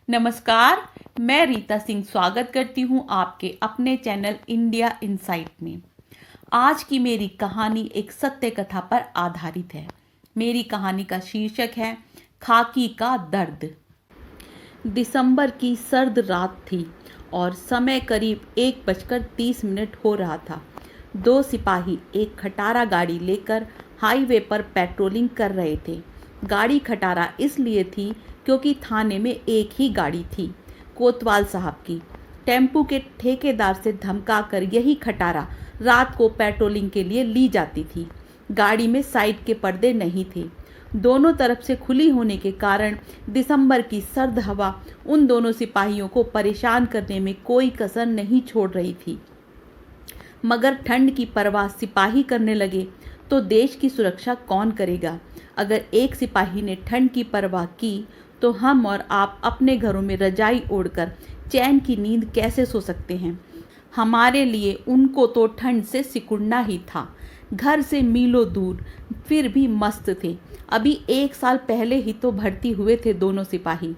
नमस्कार, मैं रीता सिंह स्वागत करती हूँ आपके अपने चैनल इंडिया इनसाइट में। आज की मेरी कहानी एक सत्य कथा पर आधारित है। मेरी कहानी का शीर्षक है खाकी का दर्द। दिसंबर की सर्द रात थी और समय करीब 1:30 हो रहा था। दो सिपाही एक खटारा गाड़ी लेकर हाईवे पर पेट्रोलिंग कर रहे थे। गाड़ी खटारा इसलिए थी क्योंकि थाने में एक ही गाड़ी थी, कोतवाल साहब की। टेम्पू के ठेकेदार से धमकाकर यही खटारा रात को पेट्रोलिंग के लिए ली जाती थी। गाड़ी में साइड के पर्दे नहीं थे। दोनों तरफ से खुली होने के कारण दिसंबर की सर्द हवा उन दोनों सिपाहियों को परेशान करने में कोई कसर नहीं छोड़ रही थी। मगर ठंड की परवाह सिपाही करने लगे तो देश की सुरक्षा कौन करेगा? अगर एक सिपाही ने ठंड की परवाह की तो हम और आप अपने घरों में रजाई ओढ़कर चैन की नींद कैसे सो सकते हैं? हमारे लिए उनको तो ठंड से सिकुड़ना ही था। घर से मीलों दूर, फिर भी मस्त थे। अभी 1 साल पहले ही तो भर्ती हुए थे दोनों सिपाही,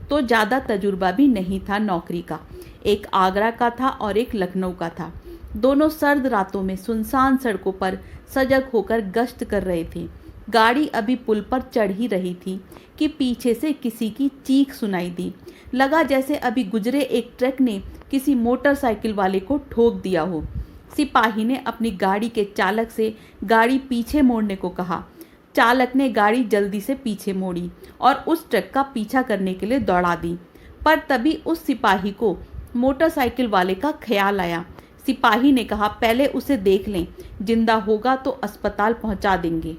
तो ज़्यादा तजुर्बा भी नहीं था नौकरी का। एक आगरा का था और एक लखनऊ का था। दोनों सर्द रातों में सुनसान सड़कों पर सजग होकर गश्त कर रहे थे। गाड़ी अभी पुल पर चढ़ ही रही थी कि पीछे से किसी की चीख सुनाई दी। लगा जैसे अभी गुजरे एक ट्रक ने किसी मोटरसाइकिल वाले को ठोक दिया हो। सिपाही ने अपनी गाड़ी के चालक से गाड़ी पीछे मोड़ने को कहा। चालक ने गाड़ी जल्दी से पीछे मोड़ी और उस ट्रक का पीछा करने के लिए दौड़ा दी। पर तभी उस सिपाही को मोटरसाइकिल वाले का ख्याल आया। सिपाही ने कहा, पहले उसे देख लें, जिंदा होगा तो अस्पताल पहुंचा देंगे।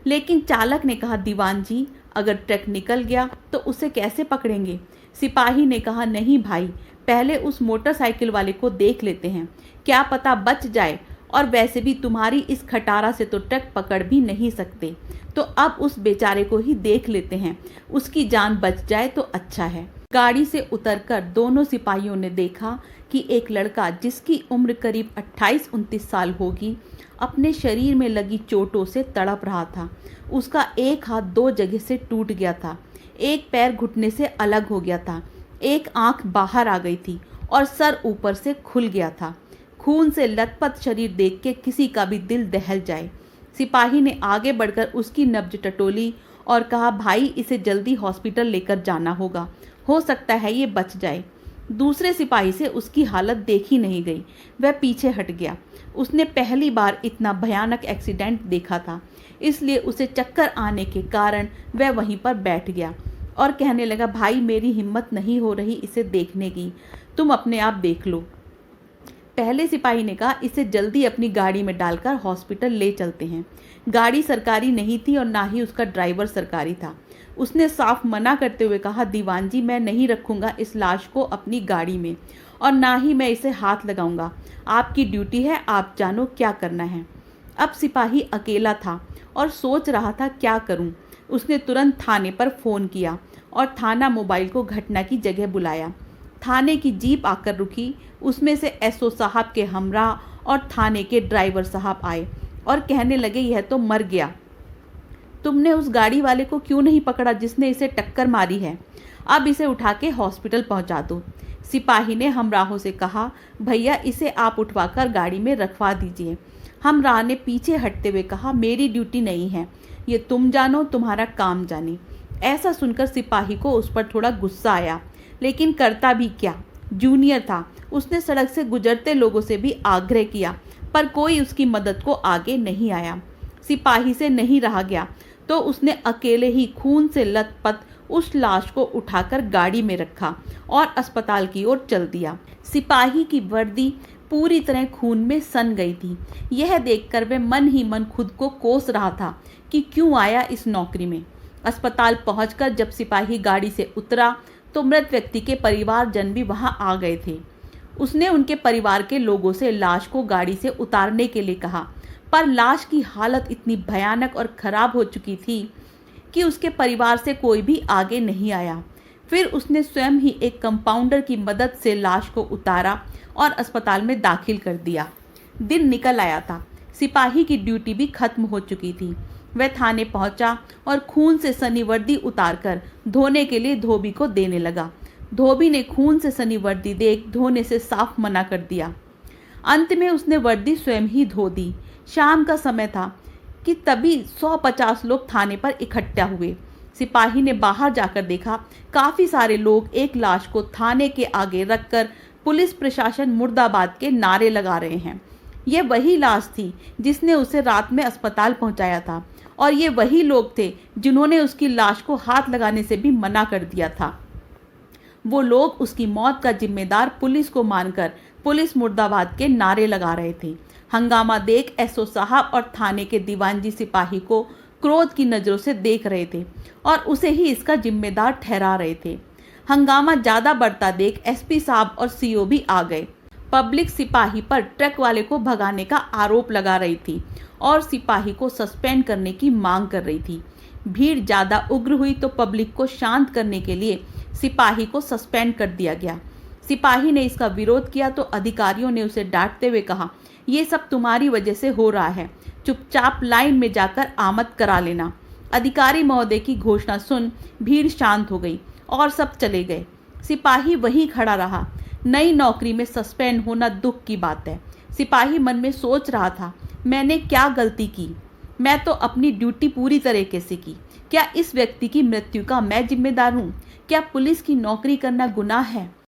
लेकिन चालक ने कहा, दीवान जी, अगर ट्रक निकल गया तो उसे कैसे पकड़ेंगे? सिपाही ने कहा, नहीं भाई, पहले उस मोटरसाइकिल वाले को देख लेते हैं, क्या पता बच जाए। और वैसे भी तुम्हारी इस खटारा से तो ट्रक पकड़ भी नहीं सकते, तो अब उस बेचारे को ही देख लेते हैं, उसकी जान बच जाए तो अच्छा है। गाड़ी से उतरकर दोनों सिपाहियों ने देखा कि एक लड़का जिसकी उम्र करीब 28-29 साल होगी, अपने शरीर में लगी चोटों से तड़प रहा था। उसका एक हाथ 2 जगह से टूट गया था, एक पैर घुटने से अलग हो गया था, एक आंख बाहर आ गई थी और सर ऊपर से खुल गया था। खून से लथपथ शरीर देख के किसी का भी दिल दहल जाए। सिपाही ने आगे बढ़कर उसकी नब्ज टटोली और कहा, भाई, इसे जल्दी हॉस्पिटल लेकर जाना होगा, हो सकता है ये बच जाए। दूसरे सिपाही से उसकी हालत देखी नहीं गई, वह पीछे हट गया। उसने पहली बार इतना भयानक एक्सीडेंट देखा था, इसलिए उसे चक्कर आने के कारण वह वहीं पर बैठ गया और कहने लगा, भाई, मेरी हिम्मत नहीं हो रही इसे देखने की, तुम अपने आप देख लो। पहले सिपाही ने कहा, इसे जल्दी अपनी गाड़ी में डालकर हॉस्पिटल ले चलते हैं। गाड़ी सरकारी नहीं थी और ना ही उसका ड्राइवर सरकारी था। उसने साफ मना करते हुए कहा, दीवान जी, मैं नहीं रखूंगा इस लाश को अपनी गाड़ी में और ना ही मैं इसे हाथ लगाऊंगा। आपकी ड्यूटी है, आप जानो क्या करना है। अब सिपाही अकेला था और सोच रहा था क्या करूं। उसने तुरंत थाने पर फ़ोन किया और थाना मोबाइल को घटना की जगह बुलाया। थाने की जीप आकर रुकी। उसमें से एसओ साहब के हमराह और थाने के ड्राइवर साहब आए और कहने लगे, यह तो मर गया। तुमने उस गाड़ी वाले को क्यों नहीं पकड़ा जिसने इसे टक्कर मारी है? अब इसे उठा के हॉस्पिटल पहुंचा दो। सिपाही ने हमराहों से कहा, भैया, इसे आप उठवाकर गाड़ी में रखवा दीजिए। हमराह ने पीछे हटते हुए कहा, मेरी ड्यूटी नहीं है, ये तुम जानो, तुम्हारा काम जाने। ऐसा सुनकर सिपाही को उस पर थोड़ा गुस्सा आया, लेकिन करता भी क्या, जूनियर था। उसने सड़क से गुजरते लोगों से भी आग्रह किया, पर कोई उसकी मदद को आगे नहीं आया। सिपाही से नहीं रहा गया तो उसने अकेले ही खून से लथपथ उस लाश को उठाकर गाड़ी में रखा और अस्पताल की ओर चल दिया। सिपाही की वर्दी पूरी तरह खून में सन गई थी। यह देखकर वह मन ही मन खुद को कोस रहा था कि क्यों आया इस नौकरी में। अस्पताल पहुंचकर जब सिपाही गाड़ी से उतरा तो मृत व्यक्ति के परिवारजन भी वहां आ गए थे। उसने उनके परिवार के लोगों से लाश को गाड़ी से उतारने के लिए कहा, पर लाश की हालत इतनी भयानक और खराब हो चुकी थी कि उसके परिवार से कोई भी आगे नहीं आया। फिर उसने स्वयं ही एक कंपाउंडर की मदद से लाश को उतारा और अस्पताल में दाखिल कर दिया। दिन निकल आया था। सिपाही की ड्यूटी भी खत्म हो चुकी थी। वह थाने पहुंचा और खून से सनी वर्दी उतारकर धोने के लिए धोबी को देने लगा। धोबी ने खून से सनी वर्दी देख धोने से साफ मना कर दिया। अंत में उसने वर्दी स्वयं ही धो दी। शाम का समय था कि तभी 150 लोग थाने पर इकट्ठा हुए। सिपाही ने बाहर जाकर देखा, काफी सारे लोग एक लाश को थाने के आगे रखकर पुलिस प्रशासन मुर्दाबाद के नारे लगा रहे हैं। ये वही लाश थी जिसने उसे रात में अस्पताल पहुंचाया था और ये वही लोग थे जिन्होंने उसकी लाश को हाथ लगाने से भी मना कर दिया था। वो लोग उसकी मौत का जिम्मेदार पुलिस को मानकर पुलिस मुर्दाबाद के नारे लगा रहे थे। हंगामा देख एसओ साहब और थाने के दीवानजी सिपाही को क्रोध की नज़रों से देख रहे थे और उसे ही इसका जिम्मेदार ठहरा रहे थे। हंगामा ज़्यादा बढ़ता देख एसपी साहब और सीओ भी आ गए। पब्लिक सिपाही पर ट्रक वाले को भगाने का आरोप लगा रही थी और सिपाही को सस्पेंड करने की मांग कर रही थी। भीड़ ज़्यादा उग्र हुई तो पब्लिक को शांत करने के लिए सिपाही को सस्पेंड कर दिया गया। सिपाही ने इसका विरोध किया तो अधिकारियों ने उसे डांटते हुए कहा, ये सब तुम्हारी वजह से हो रहा है, चुपचाप लाइन में जाकर आमद करा लेना। अधिकारी महोदय की घोषणा सुन भीड़ शांत हो गई और सब चले गए। सिपाही वहीं खड़ा रहा। नई नौकरी में सस्पेंड होना दुख की बात है। सिपाही मन में सोच रहा था, मैंने क्या गलती की? मैं तो अपनी ड्यूटी पूरी तरीके से की। क्या इस व्यक्ति की मृत्यु का मैं जिम्मेदार हूँ? क्या पुलिस की नौकरी करना गुनाह है?